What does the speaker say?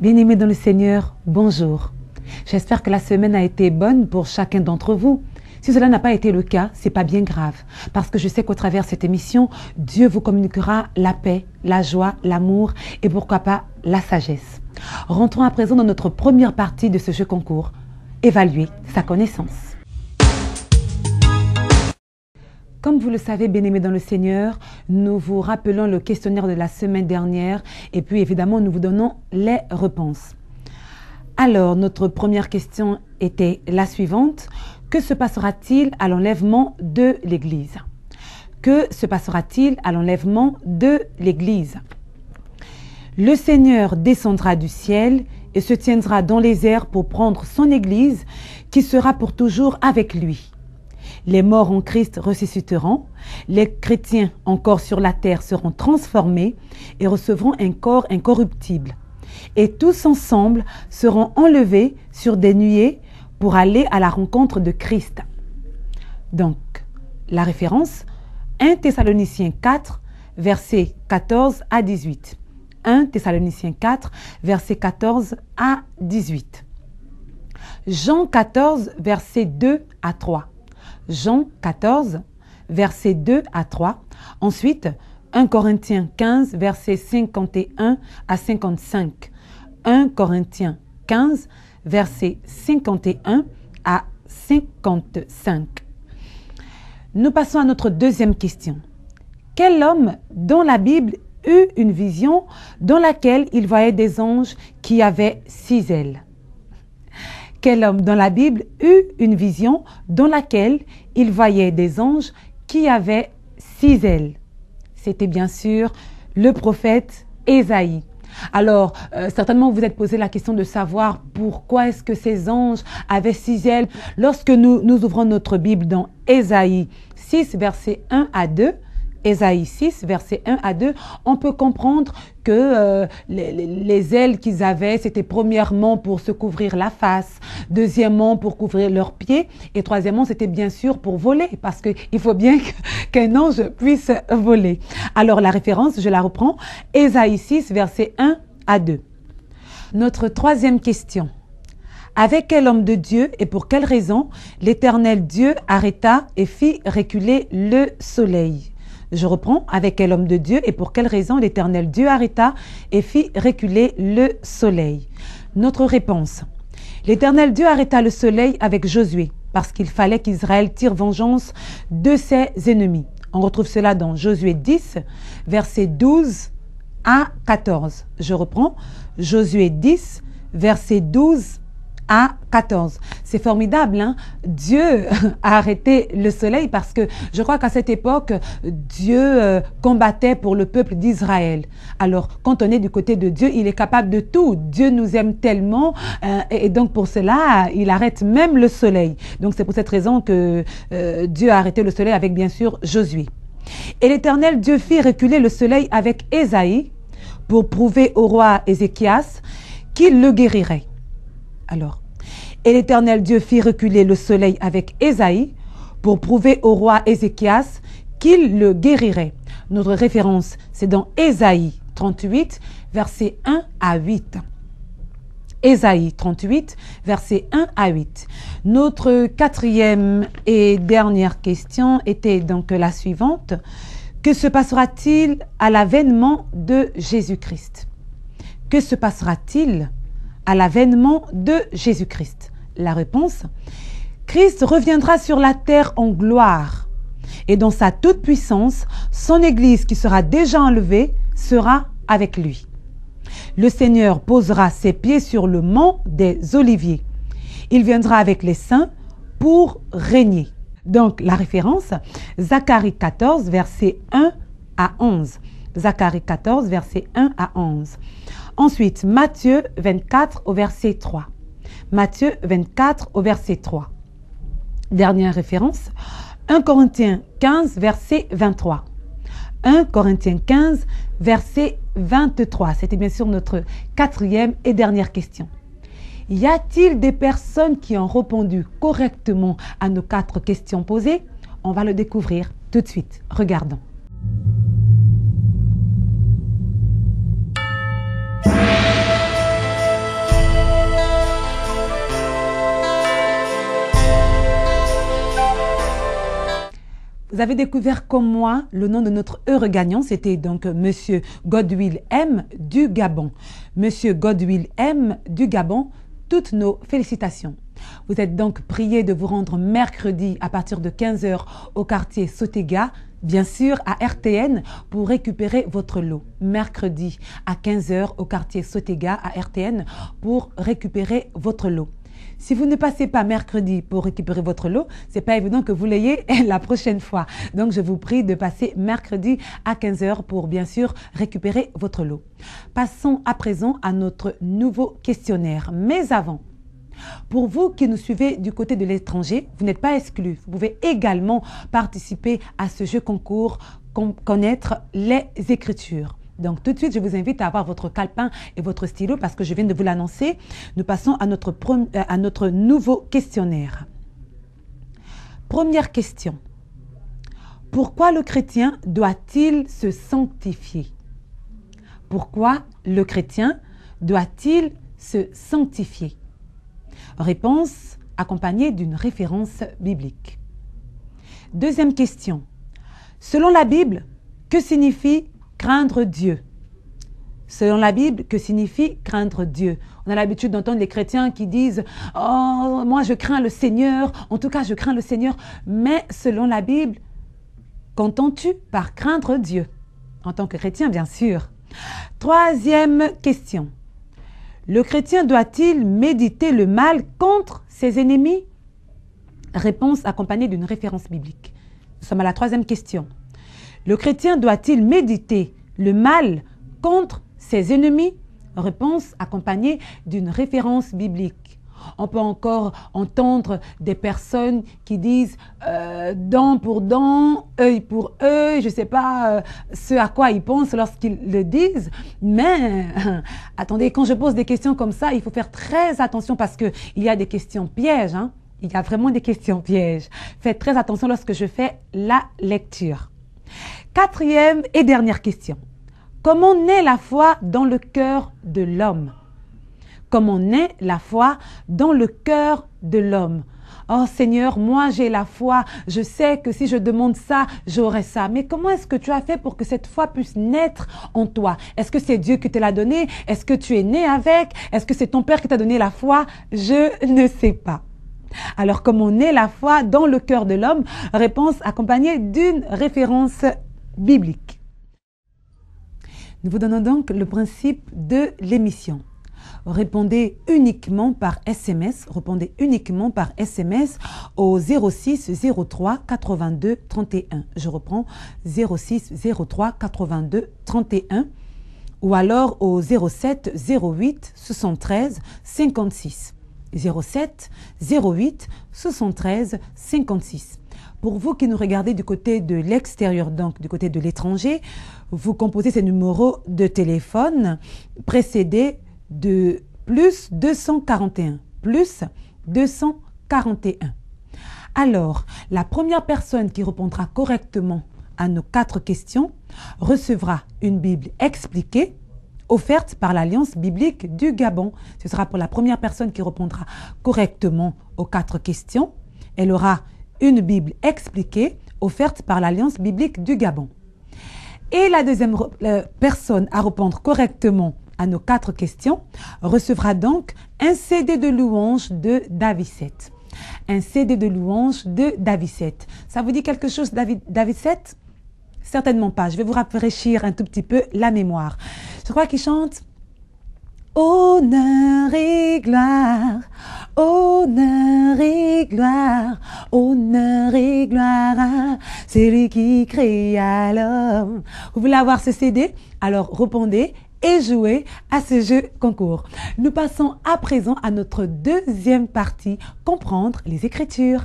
Bien-aimés dans le Seigneur, bonjour. J'espère que la semaine a été bonne pour chacun d'entre vous. Si cela n'a pas été le cas, c'est pas bien grave, parce que je sais qu'au travers de cette émission, Dieu vous communiquera la paix, la joie, l'amour et pourquoi pas la sagesse. Rentrons à présent dans notre première partie de ce jeu concours, évaluer sa connaissance. Comme vous le savez, bien-aimés dans le Seigneur, nous vous rappelons le questionnaire de la semaine dernière et puis évidemment, nous vous donnons les réponses. Alors, notre première question était la suivante. Que se passera-t-il à l'enlèvement de l'Église? Que se passera-t-il à l'enlèvement de l'Église? Le Seigneur descendra du ciel et se tiendra dans les airs pour prendre son Église qui sera pour toujours avec lui. Les morts en Christ ressusciteront, les chrétiens encore sur la terre seront transformés et recevront un corps incorruptible. Et tous ensemble seront enlevés sur des nuées pour aller à la rencontre de Christ. Donc, la référence, 1 Thessaloniciens 4, versets 14 à 18. 1 Thessaloniciens 4, versets 14 à 18. Jean 14, versets 2 à 3. Jean 14, versets 2 à 3. Ensuite, 1 Corinthiens 15, versets 51 à 55. 1 Corinthiens 15, versets 51 à 55. Nous passons à notre deuxième question. Quel homme dans la Bible eut une vision dans laquelle il voyait des anges qui avaient 6 ailes? Quel homme dans la Bible eut une vision dans laquelle il voyait des anges qui avaient 6 ailes? C'était bien sûr le prophète Ésaïe. Alors, certainement, vous vous êtes posé la question de savoir pourquoi est-ce que ces anges avaient 6 ailes. Lorsque nous ouvrons notre Bible dans Ésaïe 6, versets 1 à 2, Ésaïe 6, versets 1 à 2, on peut comprendre que les ailes qu'ils avaient, c'était premièrement pour se couvrir la face, deuxièmement pour couvrir leurs pieds et troisièmement, c'était bien sûr pour voler parce qu'il faut bien qu'un ange puisse voler. Alors, la référence, je la reprends, Ésaïe 6, versets 1 à 2. Notre troisième question. Avec quel homme de Dieu et pour quelle raison l'Éternel Dieu arrêta et fit reculer le soleil? Je reprends, avec quel homme de Dieu et pour quelle raison l'Éternel Dieu arrêta et fit reculer le soleil? Notre réponse. L'Éternel Dieu arrêta le soleil avec Josué parce qu'il fallait qu'Israël tire vengeance de ses ennemis. On retrouve cela dans Josué 10, versets 12 à 14. Je reprends, Josué 10, versets 12 à 14. C'est formidable, hein? Dieu a arrêté le soleil parce que je crois qu'à cette époque, Dieu combattait pour le peuple d'Israël. Alors, quand on est du côté de Dieu, il est capable de tout. Dieu nous aime tellement et donc pour cela, il arrête même le soleil. Donc, c'est pour cette raison que Dieu a arrêté le soleil avec, bien sûr, Josué. Et l'Éternel Dieu fit reculer le soleil avec Ésaïe pour prouver au roi Ézéchias qu'il le guérirait. Alors, et l'Éternel Dieu fit reculer le soleil avec Ésaïe pour prouver au roi Ézéchias qu'il le guérirait. Notre référence, c'est dans Ésaïe 38, versets 1 à 8. Ésaïe 38, versets 1 à 8. Notre quatrième et dernière question était donc la suivante. Que se passera-t-il à l'avènement de Jésus-Christ? Que se passera-t-il à l'avènement de Jésus-Christ? La réponse, Christ reviendra sur la terre en gloire et dans sa toute-puissance, son Église qui sera déjà enlevée sera avec lui. Le Seigneur posera ses pieds sur le mont des Oliviers. Il viendra avec les saints pour régner. Donc, la référence, Zacharie 14, versets 1 à 11. Zacharie 14, versets 1 à 11. Ensuite, Matthieu 24 au verset 3. Matthieu 24 au verset 3. Dernière référence, 1 Corinthiens 15, verset 23. 1 Corinthiens 15, verset 23. C'était bien sûr notre quatrième et dernière question. Y a-t-il des personnes qui ont répondu correctement à nos 4 questions posées? On va le découvrir tout de suite. Regardons. Vous avez découvert comme moi le nom de notre heureux gagnant. C'était donc Monsieur Godwill M du Gabon. Monsieur Godwill M du Gabon, toutes nos félicitations. Vous êtes donc prié de vous rendre mercredi à partir de 15 h au quartier Sotega, bien sûr à RTN, pour récupérer votre lot. Mercredi à 15 h au quartier Sotega à RTN pour récupérer votre lot. Si vous ne passez pas mercredi pour récupérer votre lot, c'est pas évident que vous l'ayez la prochaine fois. Donc, je vous prie de passer mercredi à 15 h pour, bien sûr, récupérer votre lot. Passons à présent à notre nouveau questionnaire. Mais avant, pour vous qui nous suivez du côté de l'étranger, vous n'êtes pas exclus. Vous pouvez également participer à ce jeu concours, connaître les Écritures. Donc, tout de suite, je vous invite à avoir votre calepin et votre stylo parce que je viens de vous l'annoncer. Nous passons à notre nouveau questionnaire. Première question. Pourquoi le chrétien doit-il se sanctifier? Pourquoi le chrétien doit-il se sanctifier? Réponse accompagnée d'une référence biblique. Deuxième question. Selon la Bible, que signifie craindre Dieu? Selon la Bible, que signifie craindre Dieu? On a l'habitude d'entendre les chrétiens qui disent « Oh, moi je crains le Seigneur, en tout cas je crains le Seigneur ». Mais selon la Bible, qu'entends-tu par craindre Dieu? En tant que chrétien, bien sûr. Troisième question. Le chrétien doit-il méditer le mal contre ses ennemis? Réponse accompagnée d'une référence biblique. Nous sommes à la troisième question. Le chrétien doit-il méditer le mal contre ses ennemis? Réponse accompagnée d'une référence biblique. On peut encore entendre des personnes qui disent dent pour dent, œil pour œil, je ne sais pas ce à quoi ils pensent lorsqu'ils le disent. Mais attendez, quand je pose des questions comme ça, il faut faire très attention parce qu'il y a des questions pièges. Hein? Il y a vraiment des questions pièges. Faites très attention lorsque je fais la lecture. Quatrième et dernière question. Comment naît la foi dans le cœur de l'homme? Comment naît la foi dans le cœur de l'homme? Oh Seigneur, moi j'ai la foi, je sais que si je demande ça, j'aurai ça. Mais comment est-ce que tu as fait pour que cette foi puisse naître en toi? Est-ce que c'est Dieu qui te l'a donné? Est-ce que tu es né avec? Est-ce que c'est ton Père qui t'a donné la foi? Je ne sais pas. Alors, comment naît la foi dans le cœur de l'homme? Réponse accompagnée d'une référence biblique. Nous vous donnons donc le principe de l'émission. Répondez uniquement par SMS. Répondez uniquement par SMS au 06 03 82 31. Je reprends 06 03 82 31 ou alors au 07 08 73 56. 07 08 73 56. Pour vous qui nous regardez du côté de l'extérieur, donc du côté de l'étranger, vous composez ces numéros de téléphone précédés de plus 241. Plus 241. Alors, la première personne qui répondra correctement à nos 4 questions recevra une Bible expliquée offerte par l'Alliance biblique du Gabon. Ce sera pour la première personne qui répondra correctement aux 4 questions. Elle aura une Bible expliquée offerte par l'Alliance biblique du Gabon. Et la deuxième personne à répondre correctement à nos 4 questions recevra donc un CD de louanges de David-7. Un CD de louanges de David-7. Ça vous dit quelque chose, David-7? Certainement pas. Je vais vous rafraîchir un tout petit peu la mémoire. Je crois qu'il chante honneur et gloire, honneur et gloire, honneur et gloire à celui qui créa l'homme. Vous voulez avoir ce CD? Alors répondez et jouez à ce jeu concours. Nous passons à présent à notre deuxième partie, comprendre les Écritures.